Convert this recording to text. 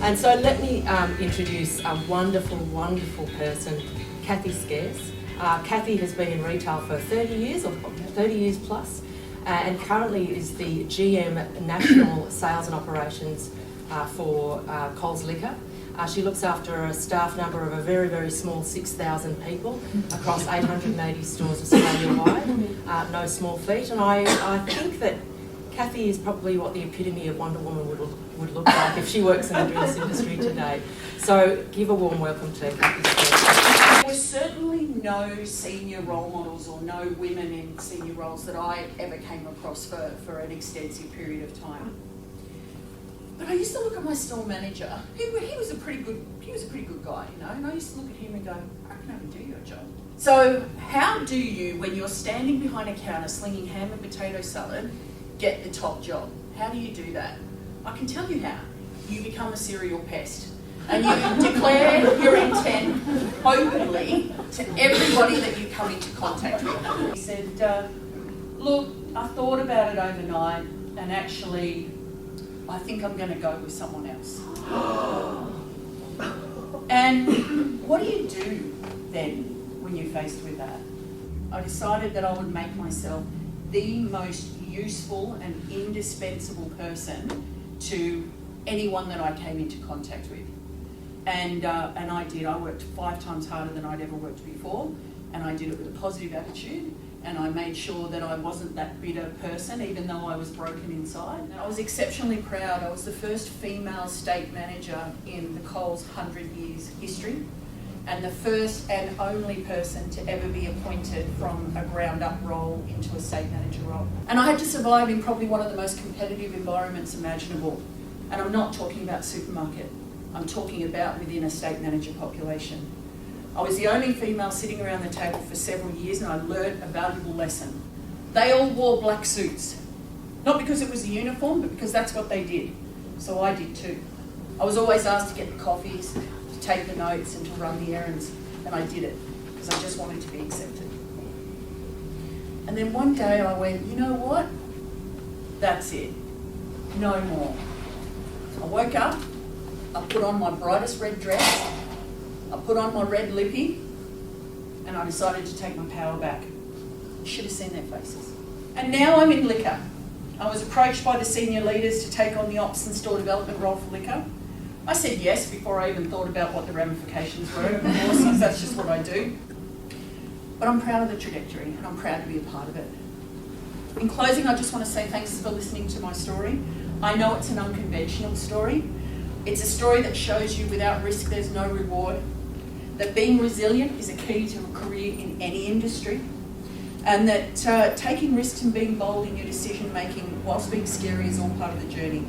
And so let me introduce a wonderful, wonderful person, Cathi Scarce. Cathi has been in retail for 30 years, or 30 years plus, and currently is the GM National Sales and Operations for Coles Liquor. She looks after a staff number of a very, very small 6,000 people across 880 stores Australia-wide. No small feat, and I think that Cathi is probably what the epitome of Wonder Woman would look like if she works in the drinks industry today. So give a warm welcome to Cathi Scarce. There were certainly no senior role models or no women in senior roles that I ever came across for an extensive period of time. But I used to look at my store manager. He was a pretty good guy, you know, and I used to look at him and go, I can have do your job. So how do you, when you're standing behind a counter slinging ham and potato salad, get the top job? How do you do that? I can tell you how. You become a serial pest. And you declare your intent openly to everybody that you come into contact with. He said, look, I thought about it overnight, and actually, I think I'm going to go with someone else. And what do you do then when you're faced with that? I decided that I would make myself the most useful and indispensable person to anyone that I came into contact with. And I did. I worked 5 times harder than I'd ever worked before, and I did it with a positive attitude, and I made sure that I wasn't that bitter person, even though I was broken inside. And I was exceptionally proud. I was the first female state manager in the Coles 100 years history, and the first and only person to ever be appointed from a ground-up role into a state manager role. And I had to survive in probably one of the most competitive environments imaginable. And I'm not talking about supermarket. I'm talking about within a state manager population. I was the only female sitting around the table for several years, and I learned a valuable lesson. They all wore black suits. Not because it was a uniform, but because that's what they did. So I did too. I was always asked to get the coffees, to take the notes, and to run the errands, and I did it because I just wanted to be accepted. And then one day I went, you know what? That's it. No more. I woke up, I put on my brightest red dress, I put on my red lippy, and I decided to take my power back. You should have seen their faces. And now I'm in liquor. I was approached by the senior leaders to take on the ops and store development role for liquor. I said yes before I even thought about what the ramifications were, of course, because that's just what I do. But I'm proud of the trajectory, and I'm proud to be a part of it. In closing, I just want to say thanks for listening to my story. I know it's an unconventional story. It's a story that shows you without risk there's no reward, that being resilient is a key to a career in any industry, and that taking risks and being bold in your decision making whilst being scary is all part of the journey.